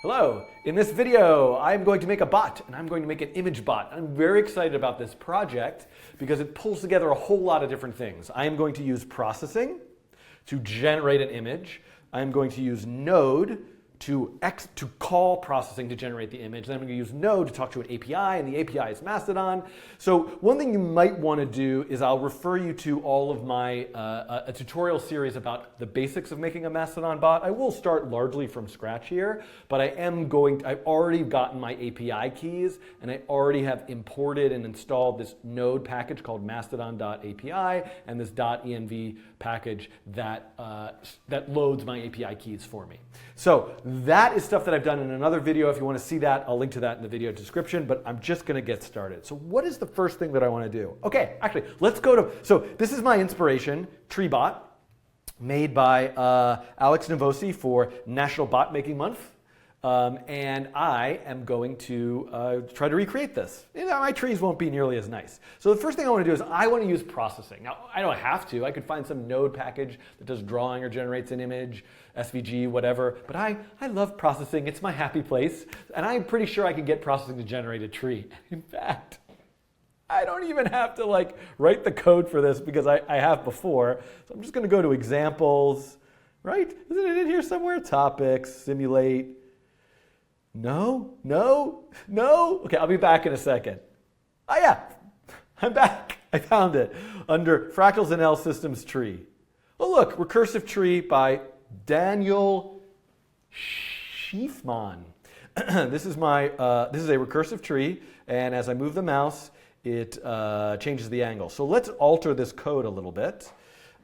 Hello, in this video I'm going to make a bot and I'm going to make an image bot. I'm very excited about this project because it pulls together a whole lot of different things. I am going to use processing to generate an image. I am going to use Node to call processing to generate the image. Then I'm going to use Node to talk to an API, and the API is Mastodon. So one thing you might want to do is I'll refer you to all of my a tutorial series about the basics of making a Mastodon bot. I will start largely from scratch here, but I've already gotten my API keys, and I already have imported and installed this Node package called mastodon-api and this .env package that loads my API keys for me. So that is stuff that I've done in another video. If you want to see that, I'll link to that in the video description, but I'm just going to get started. So what is the first thing that I want to do? Okay, actually, let's go to, so this is my inspiration, TreeBot, made by Alex Navosi for National Bot Making Month. And I am going to try to recreate this. My trees won't be nearly as nice. So the first thing I want to do is I want to use processing. Now, I don't have to. I could find some Node package that does drawing or generates an image, SVG, whatever. But I love processing. It's my happy place. And I'm pretty sure I could get processing to generate a tree. In fact, I don't even have to write the code for this because I have before. So I'm just going to go to examples, right? Isn't it in here somewhere? Topics, simulate. No. Okay, I'll be back in a second. Oh yeah, I'm back. I found it under Fractals and L Systems tree. Oh look, recursive tree by Daniel Schiefman. This is a recursive tree, and as I move the mouse, it changes the angle. So let's alter this code a little bit.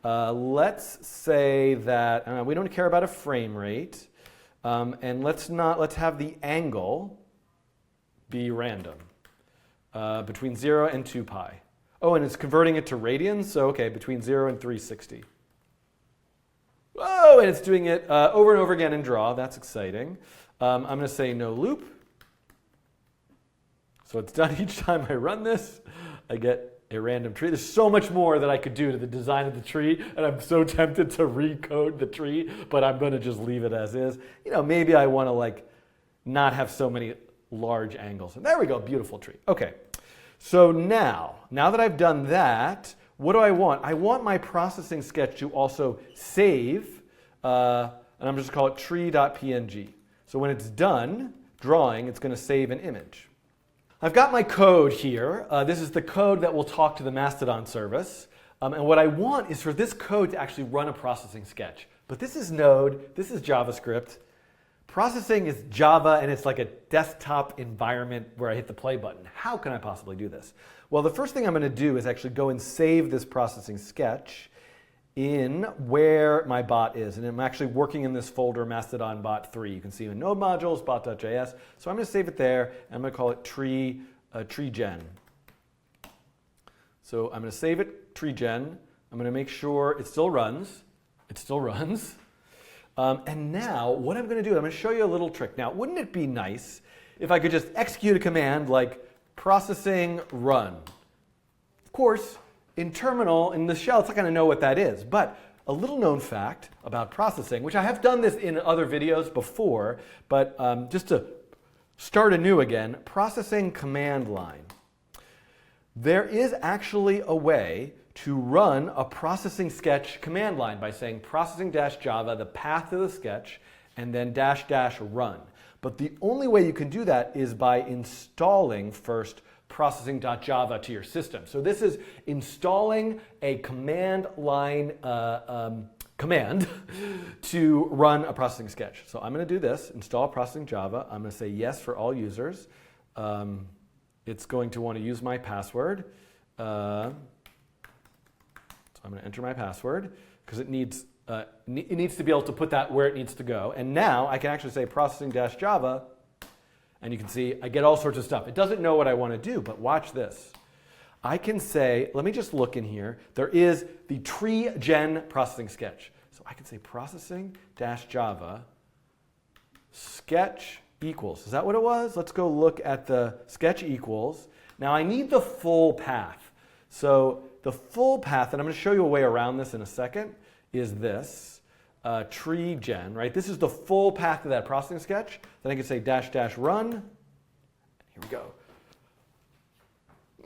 Let's say that we don't care about a frame rate. And let's have the angle be random between 0 and 2 pi. Oh, and it's converting it to radians, so okay, between 0 and 360. Oh, and it's doing it over and over again in draw. That's exciting. I'm going to say no loop. So it's done each time I run this. I get a random tree. There's so much more that I could do to the design of the tree, and I'm so tempted to recode the tree, but I'm going to just leave it as is. Maybe I want to not have so many large angles. And there we go, beautiful tree. Okay, so now that I've done that, what do I want? I want my processing sketch to also save, and I'm just going to call it tree.png. So when it's done drawing, it's going to save an image. I've got my code here. This is the code that will talk to the Mastodon service. And what I want is for this code to actually run a processing sketch. But this is Node, this is JavaScript. Processing is Java, and it's like a desktop environment where I hit the play button. How can I possibly do this? Well, the first thing I'm going to do is actually go and save this processing sketch in where my bot is. And I'm actually working in this folder, Mastodon bot 3. You can see in Node modules, bot.js. So I'm going to save it there, and I'm going to call it treegen. So I'm going to save it, treegen. I'm going to make sure it still runs. It still runs. And now what I'm going to do, I'm going to show you a little trick. Now, wouldn't it be nice if I could just execute a command like processing run? Of course, in terminal, in the shell, it's not going to know what that is. But a little known fact about processing, which I have done this in other videos before, but just to start anew again, processing command line. There is actually a way to run a processing sketch command line by saying processing-java, the path to the sketch, and then -- run. But the only way you can do that is by installing first processing.java to your system. So this is installing a command line command to run a processing sketch. So I'm going to do this, install processing Java. I'm going to say yes for all users. It's going to want to use my password. So I'm going to enter my password because it needs to be able to put that where it needs to go. And now I can actually say processing-java. And you can see I get all sorts of stuff. It doesn't know what I want to do, but watch this. I can say, let me just look in here. There is the treegen processing sketch. So I can say processing-java sketch equals. Is that what it was? Let's go look at the sketch equals. Now I need the full path. So the full path, and I'm going to show you a way around this in a second, is this. tree gen, right? This is the full path of that processing sketch. Then I can say dash dash run. Here we go.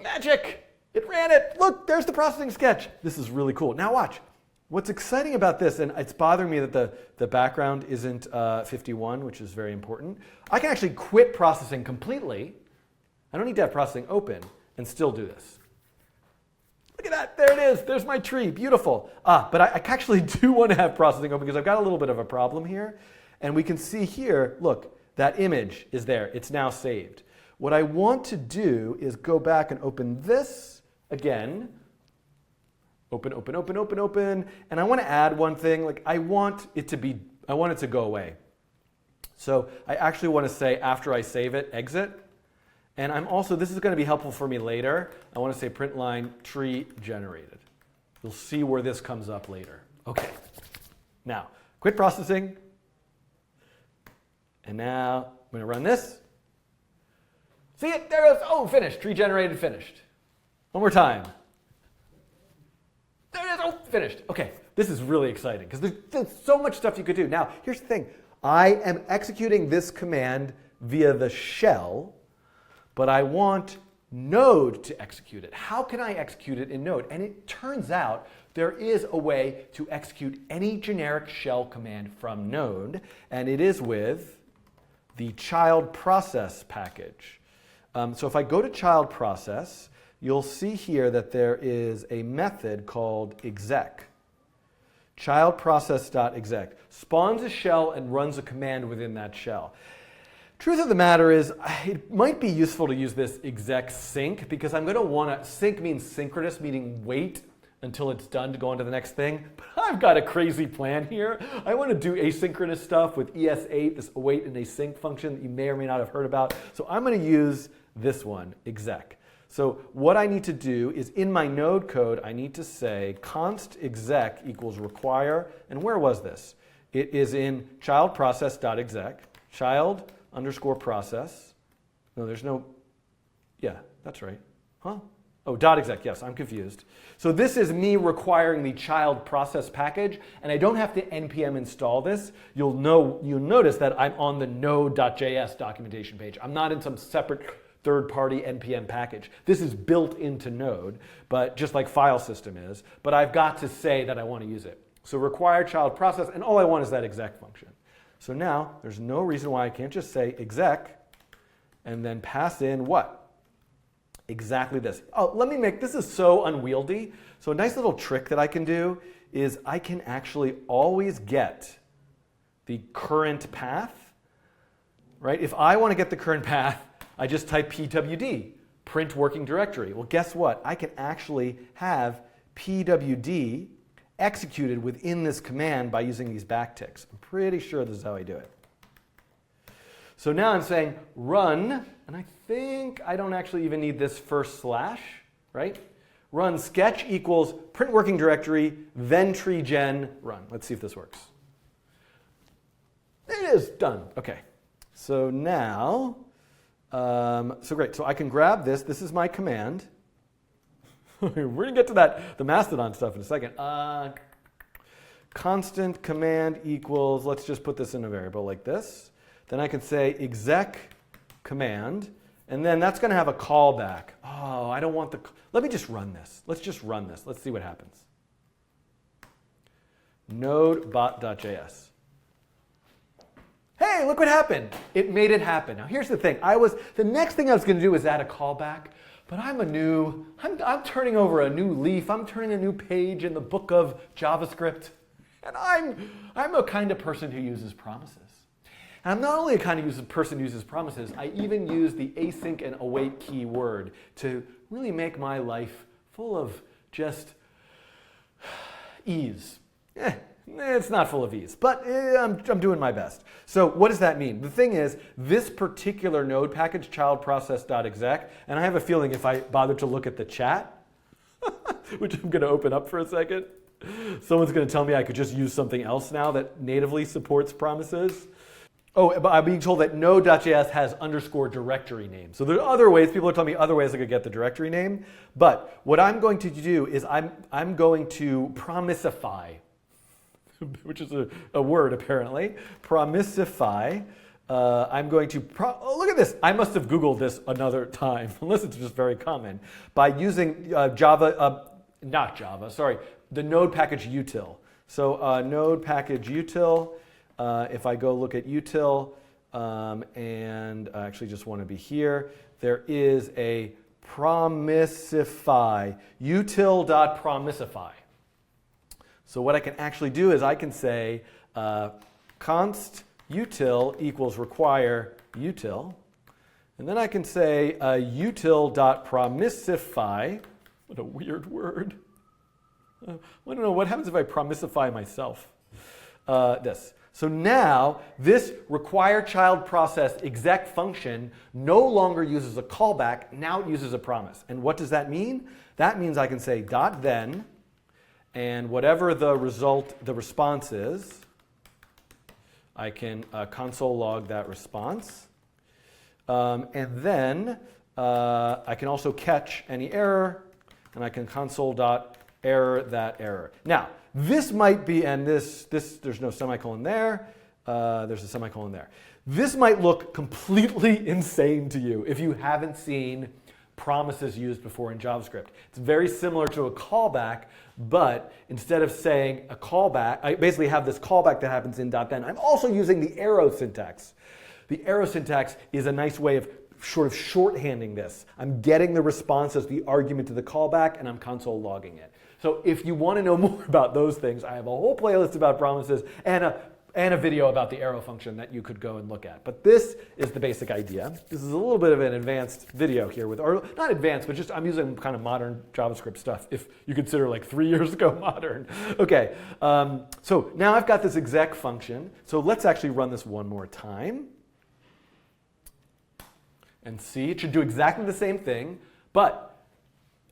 Magic! It ran it. Look, there's the processing sketch. This is really cool. Now watch. What's exciting about this, and it's bothering me that the background isn't 51, which is very important. I can actually quit processing completely. I don't need to have processing open and still do this. Look at that. There it is. There's my tree. Beautiful. But I actually do want to have processing open because I've got a little bit of a problem here. And we can see here, look, that image is there. It's now saved. What I want to do is go back and open this again. Open, open, open, open, open. And I want to add one thing. Like I want it to go away. So I actually want to say after I save it, exit. And I'm also, this is going to be helpful for me later. I want to say print line tree generated. You'll see where this comes up later. Okay. Now, quit processing. And now I'm going to run this. See it? There it goes. Oh, finished. Tree generated, finished. One more time. There it is. Oh, finished. Okay. This is really exciting because there's so much stuff you could do. Now, here's the thing. I am executing this command via the shell, but I want Node to execute it. How can I execute it in Node? And it turns out there is a way to execute any generic shell command from Node, and it is with the child process package. So if I go to child process, you'll see here that there is a method called exec. Child process.exec spawns a shell and runs a command within that shell. Truth of the matter is, it might be useful to use this exec sync because I'm going to want to, sync means synchronous, meaning wait until it's done to go on to the next thing. But I've got a crazy plan here. I want to do asynchronous stuff with ES8, this await and async function that you may or may not have heard about. So I'm going to use this one, exec. So what I need to do is in my Node code, I need to say const exec equals require. And where was this? It is in child process.exec, child underscore process. No, there's no, yeah, that's right. Huh? Oh, .exec, yes, I'm confused. So this is me requiring the child process package, and I don't have to npm install this. You'll notice that I'm on the node.js documentation page. I'm not in some separate third-party npm package. This is built into Node, but just like file system is, but I've got to say that I want to use it. So require child process, and all I want is that exec function. So now there's no reason why I can't just say exec and then pass in what? Exactly this. Oh, let me make, this is so unwieldy. So a nice little trick that I can do is I can actually always get the current path, right? If I want to get the current path, I just type pwd, print working directory. Well, guess what? I can actually have pwd executed within this command by using these backticks. I'm pretty sure this is how I do it. So now I'm saying run, and I think I don't actually even need this first slash, right? Run sketch equals print working directory, then tree gen run. Let's see if this works. There it is, done. Okay. So now, so great. So I can grab this. This is my command. We're going to get to that, the Mastodon stuff in a second. Constant command equals, let's just put this in a variable like this. Then I can say exec command, and then that's going to have a callback. Oh, I don't want the, let me just run this. Let's just run this. Let's see what happens. Node.js. Hey, look what happened. It made it happen. Now here's the thing. The next thing I was going to do is add a callback. But I'm turning over a new leaf. I'm turning a new page in the book of JavaScript. And I'm a kind of person who uses promises. And I'm not only a kind of person who uses promises, I even use the async and await keyword to really make my life full of just ease. It's not full of ease, but I'm doing my best. So what does that mean? The thing is, this particular Node package, childprocess.exec, and I have a feeling if I bother to look at the chat, which I'm going to open up for a second, someone's going to tell me I could just use something else now that natively supports promises. Oh, but I'm being told that node.js has underscore directory name. So there are other ways, people are telling me other ways I could get the directory name. But what I'm going to do is I'm going to promisify which is a word apparently, promisify. I'm going to, look at this. I must have Googled this another time, unless it's just very common, by using the node package util. So node package util, if I go look at util, and I actually just want to be here, there is a promisify, util.promisify. So what I can actually do is I can say const util equals require util, and then I can say util.promisify. What a weird word. I don't know, what happens if I promisify myself? This. So now this require child process exec function no longer uses a callback, now it uses a promise. And what does that mean? That means I can say dot then, and whatever the response is, I can console log that response. And then I can also catch any error, and I can console.error that error. Now, this might be, and this there's no semicolon there, there's a semicolon there. This might look completely insane to you if you haven't seen promises used before in JavaScript. It's very similar to a callback, but instead of saying a callback, I basically have this callback that happens in .then. I'm also using the arrow syntax. The arrow syntax is a nice way of sort of shorthanding this. I'm getting the response as the argument to the callback, and I'm console logging it. So if you want to know more about those things, I have a whole playlist about promises and a video about the arrow function that you could go and look at. But this is the basic idea. This is a little bit of an advanced video here, or not advanced, but just I'm using kind of modern JavaScript stuff, if you consider like 3 years ago modern. Okay, so now I've got this exec function. So let's actually run this one more time and see. It should do exactly the same thing, but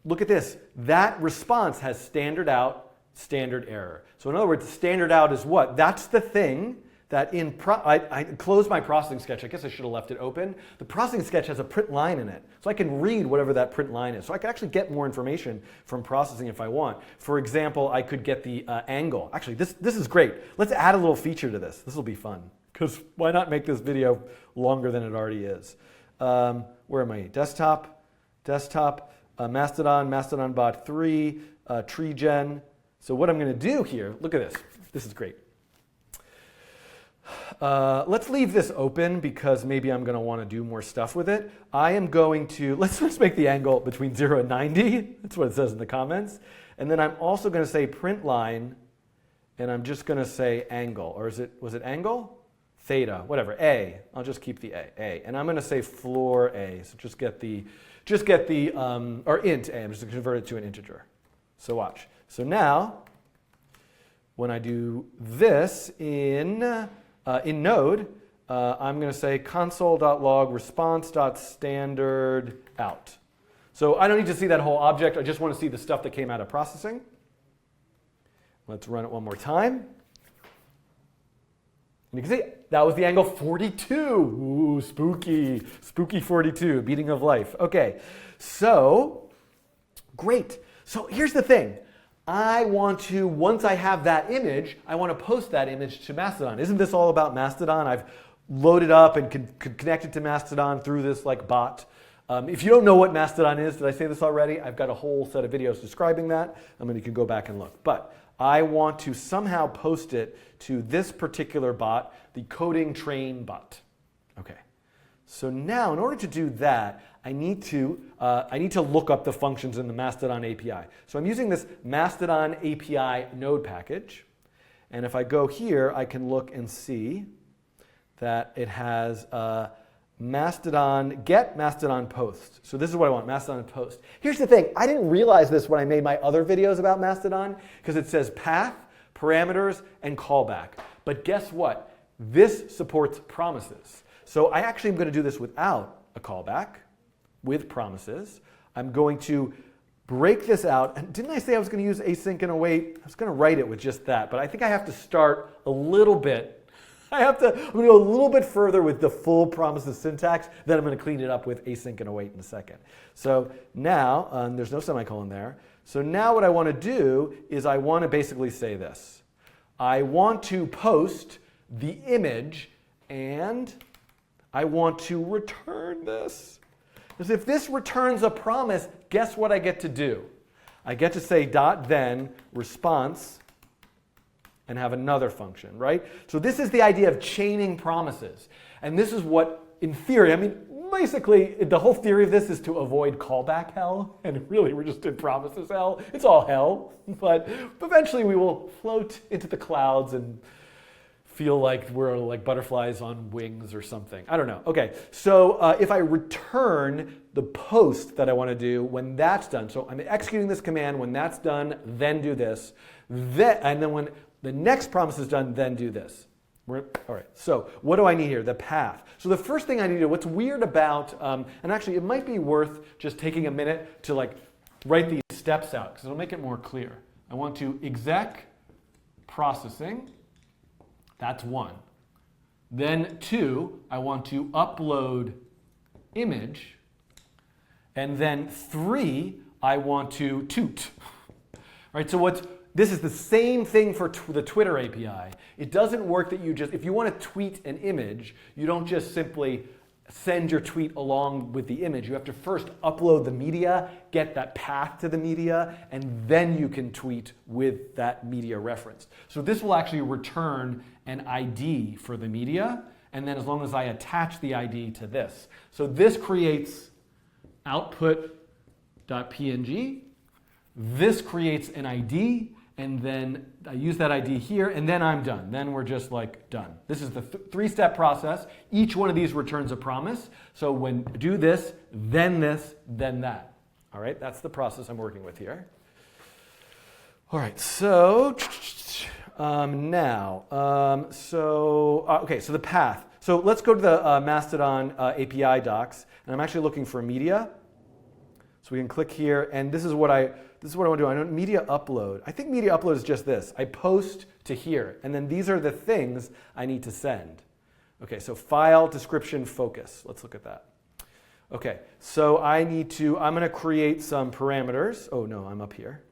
look at this. That response has standard out, standard error. So in other words, standard out is what? That's the thing that I closed my processing sketch. I guess I should have left it open. The processing sketch has a print line in it. So I can read whatever that print line is. So I can actually get more information from processing if I want. For example, I could get the angle. Actually, this is great. Let's add a little feature to this. This will be fun. Because why not make this video longer than it already is? Where am I? Desktop, Mastodon, Mastodon bot 3, tree gen. So what I'm going to do here, look at this. This is great. Let's leave this open because maybe I'm going to want to do more stuff with it. I am going to, let's just make the angle between 0 and 90. That's what it says in the comments. And then I'm also going to say print line, and I'm just going to say angle. Or was it angle? Theta, whatever, A. I'll just keep the A. And I'm going to say floor A. So just get the or int A. I'm just going to convert it to an integer. So watch. So now, when I do this in Node, I'm going to say console.log response.standard out. So I don't need to see that whole object. I just want to see the stuff that came out of processing. Let's run it one more time. And you can see that was the angle 42. Ooh, spooky. Spooky 42, beating of life. Okay, so great. So here's the thing. I want to, once I have that image, I want to post that image to Mastodon. Isn't this all about Mastodon? I've loaded up and connected to Mastodon through this like bot. If you don't know what Mastodon is, did I say this already? I've got a whole set of videos describing that. I mean, you can go back and look. But I want to somehow post it to this particular bot, the coding train bot. Okay. So now, in order to do that, I need to look up the functions in the Mastodon API. So I'm using this Mastodon API node package. And if I go here, I can look and see that it has Mastodon get, Mastodon post. So this is what I want, Mastodon post. Here's the thing. I didn't realize this when I made my other videos about Mastodon, because it says path, parameters, and callback. But guess what? This supports promises. So I actually am going to do this without a callback, with promises. I'm going to break this out. And didn't I say I was going to use async and await? I was going to write it with just that, but I think I have to start a little bit. I'm going to go a little bit further with the full promises syntax, then I'm going to clean it up with async and await in a second. So now, there's no semicolon there. So now what I want to do is I want to basically say this. I want to post the image, and I want to return this. Because if this returns a promise, guess what I get to do? I get to say .then response and have another function, right? So this is the idea of chaining promises. And this is what, in theory, I mean, basically, the whole theory of this is to avoid callback hell. And really, we're just in promises hell. It's all hell. But eventually, we will float into the clouds and feel like we're like butterflies on wings or something. I don't know. Okay, so if I return the post that I want to do when that's done, so I'm executing this command, when that's done, then do this. And then when the next promise is done, then do this. All right, so what do I need here? The path. So the first thing I need to do, what's weird about, and actually it might be worth just taking a minute to like write these steps out, because it'll make it more clear. I want to exec processing. That's 1. Then 2, I want to upload image. And then 3, I want to toot. Right, so this is the same thing for the Twitter API. It doesn't work that you just, if you want to tweet an image, you don't just simply send your tweet along with the image. You have to first upload the media, get that path to the media, and then you can tweet with that media referenced. So this will actually return an ID for the media, and then as long as I attach the ID to this. So this creates output.png, this creates an ID, and then I use that ID here, and then I'm done. Then we're just like done. This is the three-step process. Each one of these returns a promise. So when do this, then that. All right, that's the process I'm working with here. All right, so so the path. So let's go to the Mastodon API docs, and I'm actually looking for media. So we can click here, and this is what I want to do. I want media upload. I think media upload is just this. I post to here, and then these are the things I need to send. Okay, so file, description, focus. Let's look at that. Okay, so I'm going to create some parameters. Oh no, I'm up here.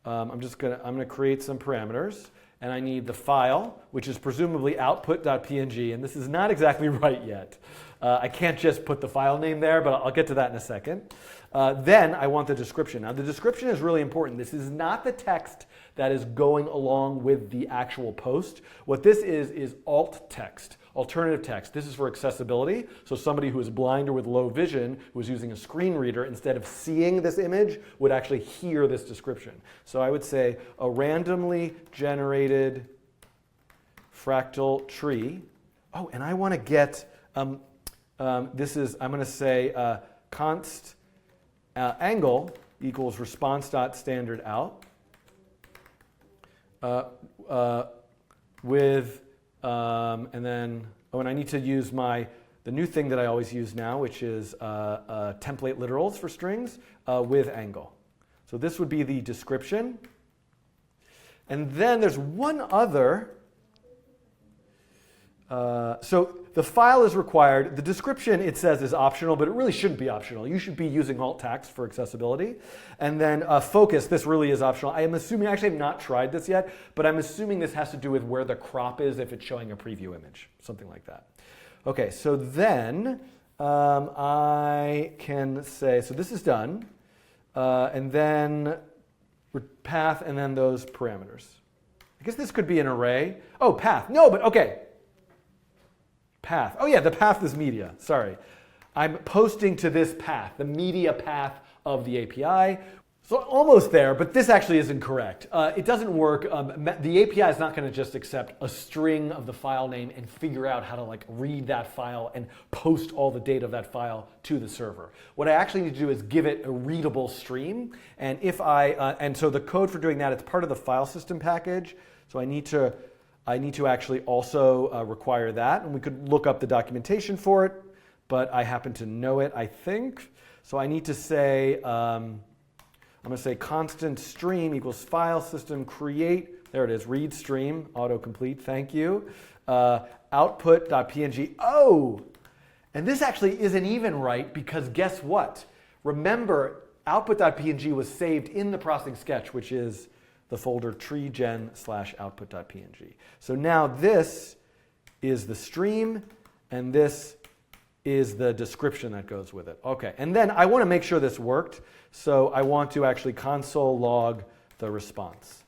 I'm going to create some parameters, and I need the file, which is presumably output.png, and this is not exactly right yet. I can't just put the file name there, but I'll get to that in a second. Then I want the description. Now the description is really important. This is not the text that is going along with the actual post. What this is alt text, alternative text. This is for accessibility. So somebody who is blind or with low vision, who is using a screen reader, instead of seeing this image, would actually hear this description. So I would say a randomly generated fractal tree. Oh, and I want to get, I'm going to say const angle equals response.stdout with, and then, and I need to use the new thing that I always use now, which is template literals for strings with angle. So this would be the description. And then there's one other. So the file is required. The description, it says, is optional, but it really shouldn't be optional. You should be using alt text for accessibility. And then focus, this really is optional. I am assuming, actually I have not tried this yet, but I'm assuming this has to do with where the crop is if it's showing a preview image, something like that. Okay, so then I can say, so this is done, and then path, and then those parameters. I guess this could be an array. Oh, path. No, but okay. Path. Oh yeah, the path is media. Sorry. I'm posting to this path, the media path of the API. So almost there, but this actually isn't correct. It doesn't work. The API is not going to just accept a string of the file name and figure out how to like read that file and post all the data of that file to the server. What I actually need to do is give it a readable stream. And if and so the code for doing that, it's part of the file system package. So I need to actually also require that, and we could look up the documentation for it, but I happen to know it, I think. So I need to say, I'm going to say constant stream equals file system create, there it is, read stream, autocomplete, thank you, output.png. Oh, and this actually isn't even right because guess what? Remember, output.png was saved in the processing sketch, which is the folder treegen/output.png. So now this is the stream, and this is the description that goes with it. Okay, and then I want to make sure this worked, so I want to actually console log the response.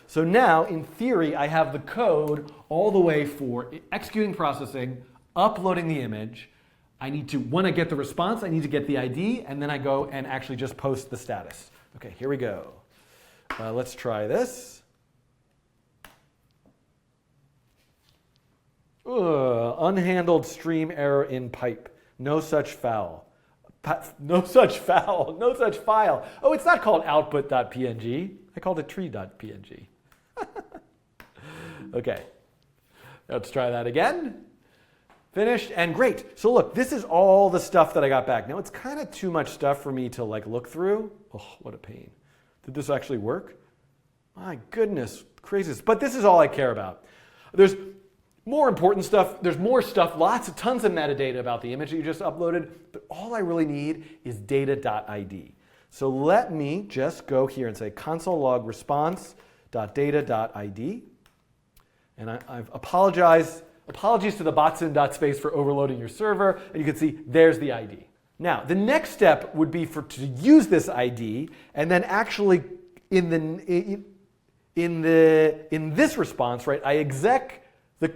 So now, in theory, I have the code all the way for executing processing, uploading the image. I need to, when I get the response, I need to get the ID, and then I go and actually just post the status. Okay, here we go. Let's try this. Unhandled stream error in pipe. No such foul. No such foul. No such file. Oh, it's not called output.png. I called it tree.png. Okay, let's try that again. Finished, and great. So look, this is all the stuff that I got back. Now it's kind of too much stuff for me to like look through. Oh, what a pain. Did this actually work? My goodness, craziness. But this is all I care about. There's more important stuff. There's more stuff, tons of metadata about the image that you just uploaded, but all I really need is data.id. So let me just go here and say console log response.data.id. And I've apologies to the bots.in.space for overloading your server, and you can see there's the ID. Now, the next step would be to use this ID, and then actually in this response, right? I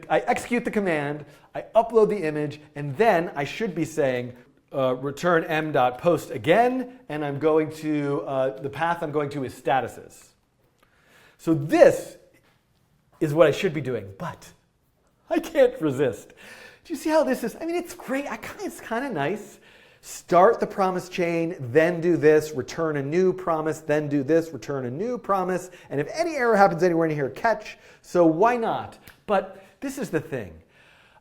execute the command, I upload the image, and then I should be saying return m.post again, and I'm going to the path I'm going to is statuses. So this is what I should be doing, but I can't resist. Do you see how this is? I mean, it's great. It's kind of nice. Start the promise chain, then do this, return a new promise, then do this, return a new promise. And if any error happens anywhere in here, catch. So why not? But this is the thing.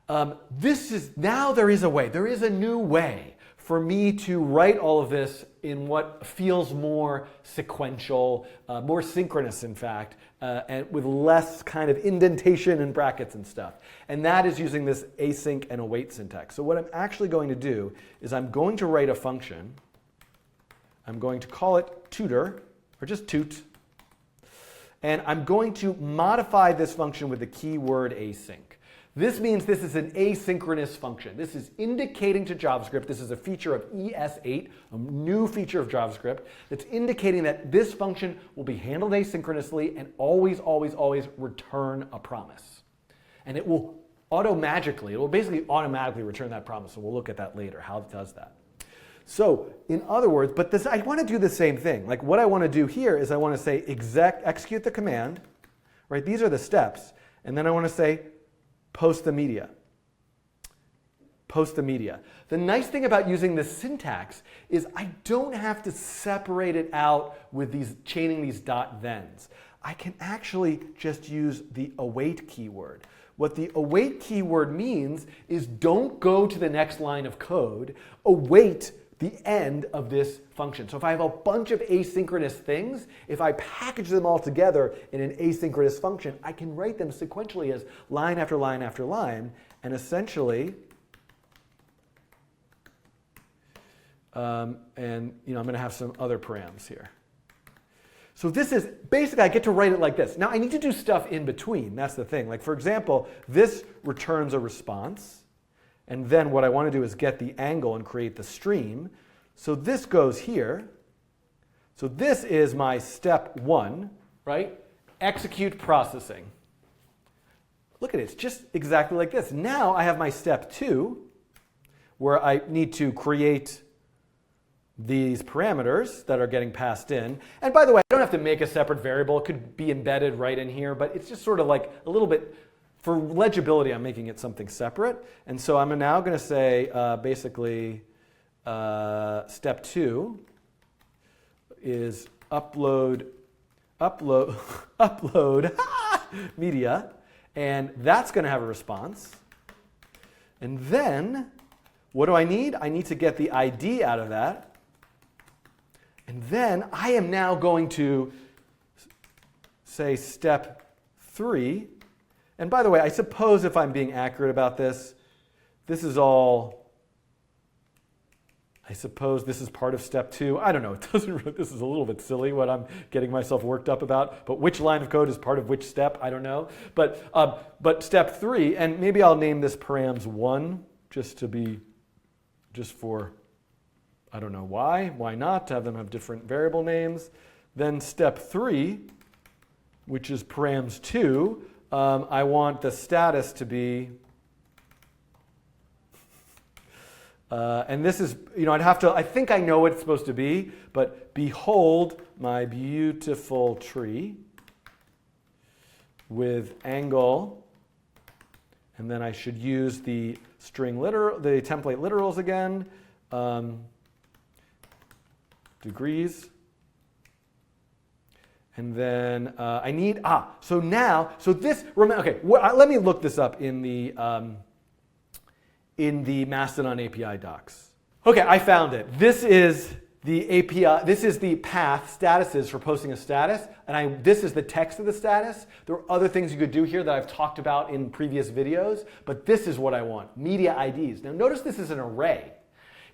Now there is a way. There is a new way for me to write all of this in what feels more sequential, more synchronous, in fact, and with less kind of indentation and brackets and stuff. And that is using this async and await syntax. So what I'm actually going to do is I'm going to write a function. I'm going to call it tutor, or just toot. And I'm going to modify this function with the keyword async. This means this is an asynchronous function. This is indicating to JavaScript, this is a feature of ES8, a new feature of JavaScript, that's indicating that this function will be handled asynchronously and always, always, always return a promise. And it will basically automatically return that promise. So we'll look at that later, how it does that. So in other words, I want to do the same thing. Like what I want to do here is I want to say execute the command, right? These are the steps. And then I want to say post the media. Post the media. The nice thing about using this syntax is I don't have to separate it out with chaining these .thens. I can actually just use the await keyword. What the await keyword means is don't go to the next line of code, await the end of this function. So if I have a bunch of asynchronous things, if I package them all together in an asynchronous function, I can write them sequentially as line after line after line, and essentially, I'm going to have some other params here. So this is, basically I get to write it like this. Now I need to do stuff in between, that's the thing. Like for example, this returns a response, and then what I want to do is get the angle and create the stream. So this goes here. So this is my step 1, right? Execute processing. Look at it, it's just exactly like this. Now I have my step 2, where I need to create these parameters that are getting passed in. And by the way, I don't have to make a separate variable. It could be embedded right in here, but it's just sort of like a little bit, for legibility, I'm making it something separate. And so I'm now going to say basically step 2 is upload media, and that's going to have a response. And then what do I need? I need to get the ID out of that. And then I am now going to say step 3. And by the way, I suppose if I'm being accurate about this, this is all, I suppose this is part of step 2. I don't know. It doesn't really, this is a little bit silly what I'm getting myself worked up about. But which line of code is part of which step? I don't know. But step 3, and maybe I'll name this params1 just for, I don't know why. Why not? To have them have different variable names. Then step 3, which is params2, I want the status to be, and this is, I'd have to, I think I know what it's supposed to be, but behold my beautiful tree with angle, and then I should use the string literal, the template literals again, degrees. And then I need, so this, okay, let me look this up in the Mastodon-api docs. Okay, I found it. This is the API, this is the path statuses for posting a status, and this is the text of the status. There are other things you could do here that I've talked about in previous videos, but this is what I want, media IDs. Now notice this is an array.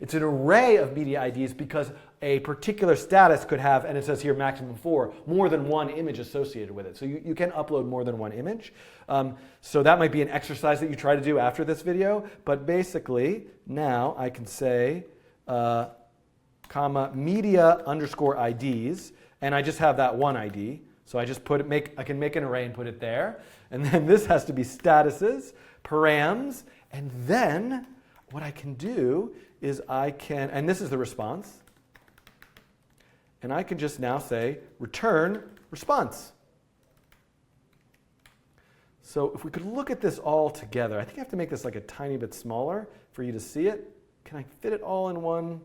It's an array of media IDs because a particular status could have, and it says here maximum 4, more than one image associated with it. So you can upload more than one image. So that might be an exercise that you try to do after this video. But basically, now I can say, comma, media underscore IDs, and I just have that one ID. So I just I can make an array and put it there. And then this has to be statuses, params, and then what I can do is and this is the response, and I can just now say return response. So if we could look at this all together, I think I have to make this like a tiny bit smaller for you to see it. Can I fit it all in one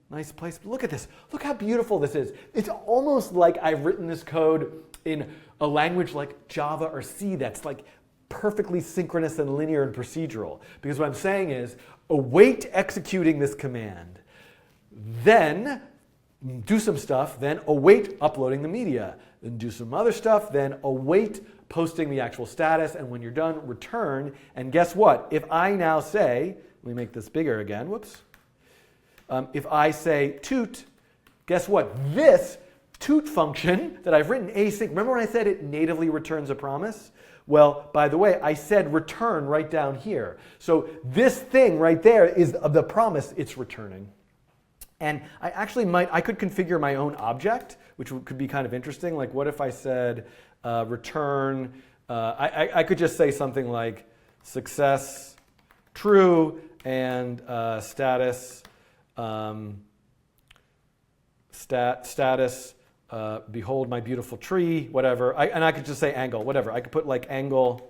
nice place? Look at this. Look how beautiful this is. It's almost like I've written this code in a language like Java or C that's like perfectly synchronous and linear and procedural. Because what I'm saying is, await executing this command, then do some stuff, then await uploading the media, then do some other stuff, then await posting the actual status, and when you're done, return. And guess what? If I now say, let me make this bigger again, whoops. If I say toot, guess what? This toot function that I've written async, remember when I said it natively returns a promise? Well, by the way, I said return right down here. So this thing right there is the promise it's returning. And I could configure my own object, which could be kind of interesting. Like what if I said return, I could just say something like success true and status, status, behold my beautiful tree, whatever. And I could just say angle, whatever. I could put like angle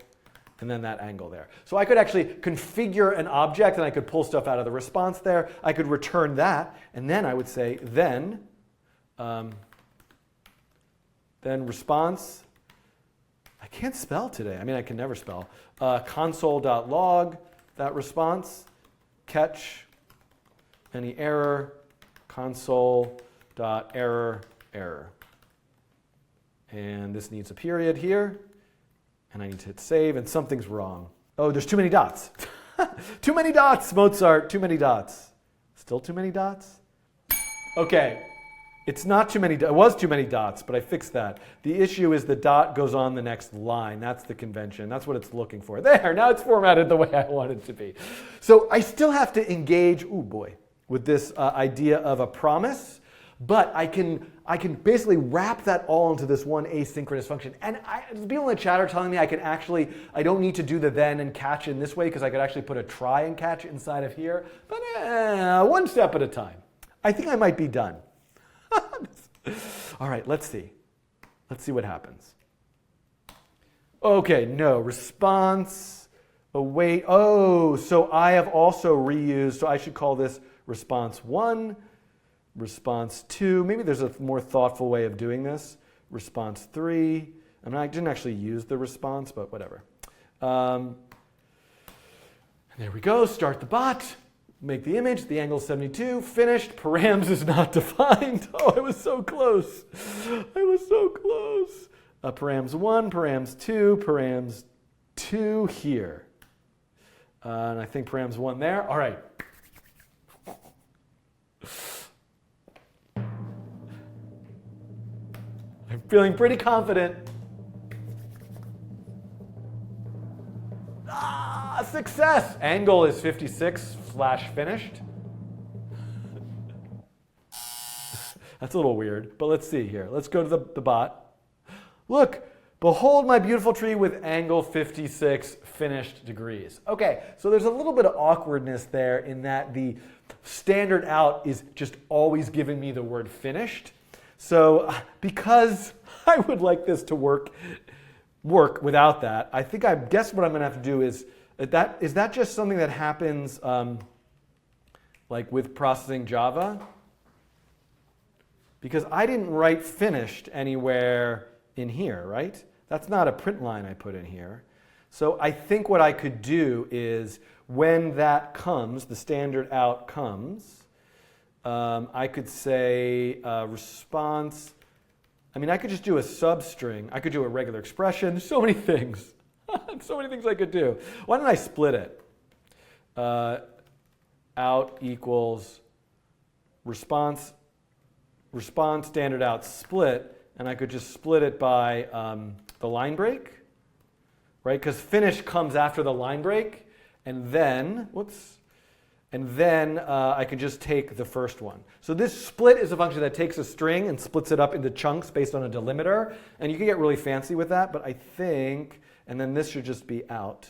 and then that angle there. So I could actually configure an object and I could pull stuff out of the response there. I could return that, and then I would say then response. I can't spell today. I mean, I can never spell. Console.log, that response, catch any error, console.error, error. And this needs a period here. And I need to hit save, and something's wrong. Oh, there's too many dots. Too many dots, Mozart, too many dots. Still too many dots? Okay, it's not too many, it was too many dots, but I fixed that. The issue is the dot goes on the next line. That's the convention. That's what it's looking for. There, now it's formatted the way I want it to be. So I still have to engage, oh boy, with this idea of a promise, but I can basically wrap that all into this one asynchronous function. And people in the chat are telling me I don't need to do the then and catch in this way because I could actually put a try and catch inside of here. But one step at a time. I think I might be done. All right, let's see. Let's see what happens. Okay, no, response, await. Oh, so I have also reused, so I should call this response 1. Response 2, maybe there's a more thoughtful way of doing this. Response 3, I mean, I didn't actually use the response, but whatever. And there we go, start the bot, make the image, the angle 72, finished, params is not defined. Oh, I was so close. I was so close. Params 1, params 2 here. And I think params 1 there. All right. Feeling pretty confident. Success! Angle is 56/finished. That's a little weird, but let's see here. Let's go to the bot. Look, behold my beautiful tree with angle 56 finished degrees. Okay, so there's a little bit of awkwardness there in that the standard out is just always giving me the word finished. So because I would like this to work without that, I guess what I'm going to have to do is that just something that happens like with processing Java? Because I didn't write finished anywhere in here, right? That's not a print line I put in here. So I think what I could do is when that comes, the standard out comes, I could say response. I mean, I could just do a substring. I could do a regular expression. There's so many things. So many things I could do. Why don't I split it? Out equals response standard out split, and I could just split it by the line break, right? Because finish comes after the line break, and then, I can just take the first one. So this split is a function that takes a string and splits it up into chunks based on a delimiter, and you can get really fancy with that, but I think, and then this should just be out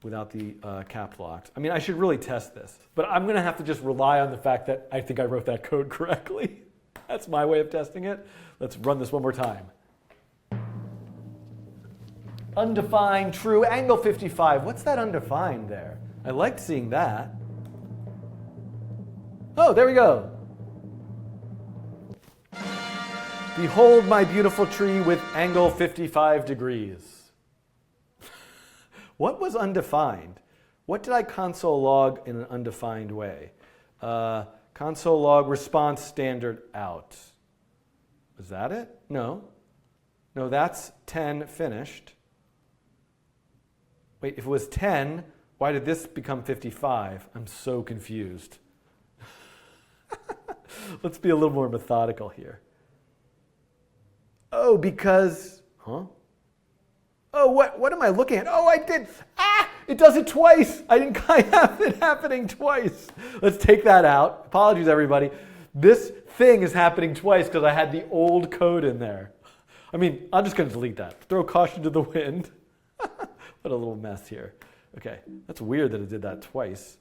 without the cap locks. I mean, I should really test this, but I'm going to have to just rely on the fact that I think I wrote that code correctly. That's my way of testing it. Let's run this one more time. Undefined true, angle 55. What's that undefined there? I liked seeing that. Oh, there we go. Behold my beautiful tree with angle 55 degrees. What was undefined? What did I console log in an undefined way? Console log response standard out. Was that it? No. No, that's 10 finished. Wait, if it was 10, why did this become 55? I'm so confused. Let's be a little more methodical here. Oh, because, huh? Oh, what am I looking at? Oh, I did. It does it twice. I didn't have it happening twice. Let's take that out. Apologies, everybody. This thing is happening twice because I had the old code in there. I mean, I'm just going to delete that. Throw caution to the wind. What a little mess here. Okay, that's weird that it did that twice.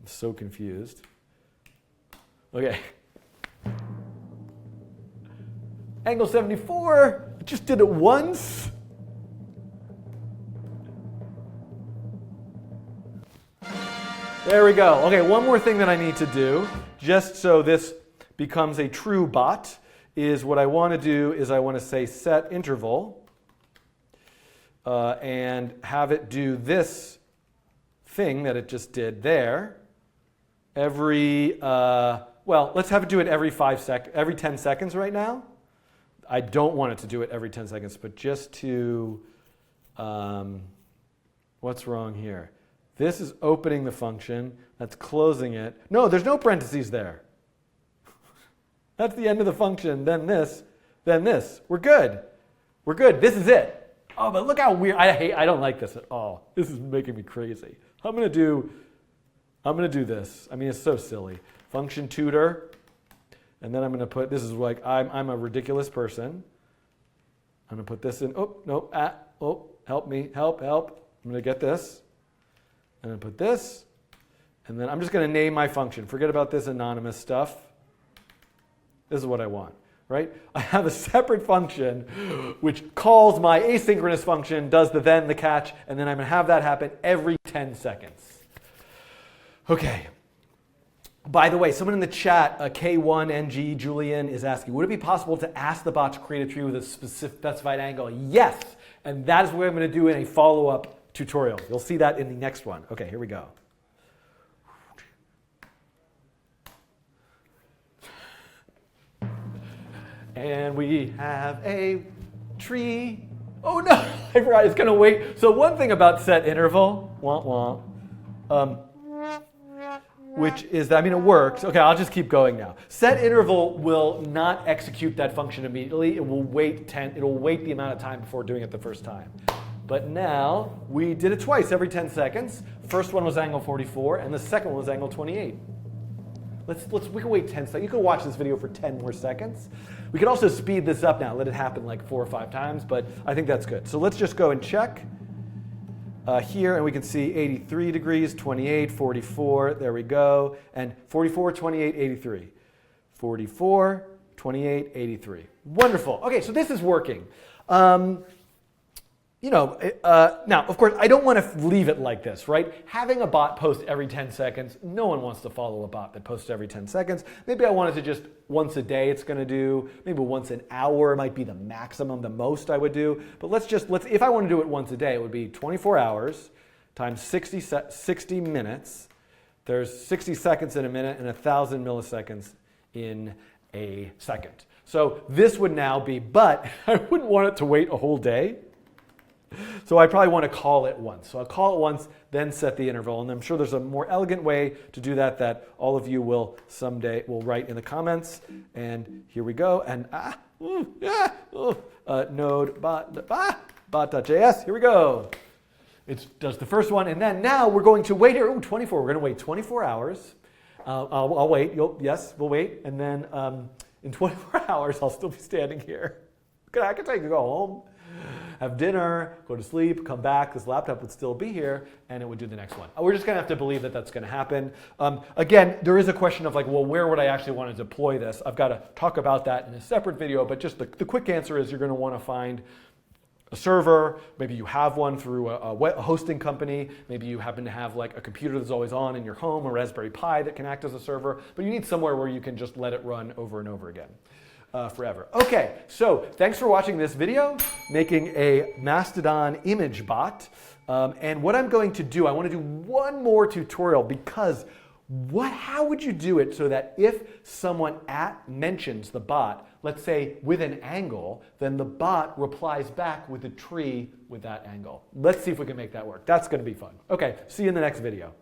I'm so confused. Okay. Angle 74, it just did it once. There we go. Okay, one more thing that I need to do, just so this becomes a true bot, is what I want to do is I want to say set interval and have it do this thing that it just did there. Every, well, let's have it do it every 10 seconds right now. I don't want it to do it every 10 seconds, but just to, what's wrong here? This is opening the function. That's closing it. No, there's no parentheses there. That's the end of the function. Then this. Then this. We're good. We're good. This is it. Oh, but look how weird. I don't like this at all. This is making me crazy. I'm gonna do this. I mean, it's so silly. Function tutor. And then I'm gonna put, this is like, I'm a ridiculous person. I'm gonna put this in. Oh, no. Oh, help me. Help. I'm gonna get this. I'm going to put this, and then I'm just going to name my function. Forget about this anonymous stuff. This is what I want, right? I have a separate function which calls my asynchronous function, does the then, the catch, and then I'm going to have that happen every 10 seconds. Okay. By the way, someone in the chat, K1NG Julian, is asking, would it be possible to ask the bot to create a tree with a specified angle? Yes, and that is what I'm going to do in a follow-up tutorial. You'll see that in the next one. Okay, here we go. And we have a tree. Oh no, I forgot it's gonna wait. So one thing about set interval, which is, I mean, it works. Okay, I'll just keep going now. Set interval will not execute that function immediately. It will wait the amount of time before doing it the first time. But now we did it twice every 10 seconds. First one was angle 44, and the second one was angle 28. We can wait 10 seconds. You can watch this video for 10 more seconds. We can also speed this up now, let it happen like 4 or 5 times, but I think that's good. So let's just go and check here, and we can see 83 degrees, 28, 44, there we go, and 44, 28, 83. 44, 28, 83. Wonderful. Okay, so this is working. Now, of course, I don't want to leave it like this, right? Having a bot post every 10 seconds, no one wants to follow a bot that posts every 10 seconds. Maybe I wanted to just once a day it's going to do. Maybe once an hour might be the maximum, the most I would do. But if I want to do it once a day, it would be 24 hours times 60 minutes. There's 60 seconds in a minute and 1,000 milliseconds in a second. So this would now be, but I wouldn't want it to wait a whole day. So I probably want to call it once. So I'll call it once, then set the interval. And I'm sure there's a more elegant way to do that all of you will someday write in the comments. And here we go. And node bot.js. Here we go. It does the first one. And then now we're going to wait here. 24. We're going to wait 24 hours. I'll wait. Yes, we'll wait. And then in 24 hours, I'll still be standing here. I can take you go home, have dinner, go to sleep, come back, this laptop would still be here, and it would do the next one. We're just going to have to believe that that's going to happen. Again, there is a question of where would I actually want to deploy this? I've got to talk about that in a separate video, but just the quick answer is you're going to want to find a server. Maybe you have one through a hosting company. Maybe you happen to have a computer that's always on in your home, a Raspberry Pi that can act as a server, but you need somewhere where you can just let it run over and over again. Forever. Okay, so thanks for watching this video, making a Mastodon image bot. And what I'm going to do, I want to do one more tutorial because how would you do it so that if someone mentions the bot, let's say with an angle, then the bot replies back with a tree with that angle. Let's see if we can make that work. That's going to be fun. Okay, see you in the next video.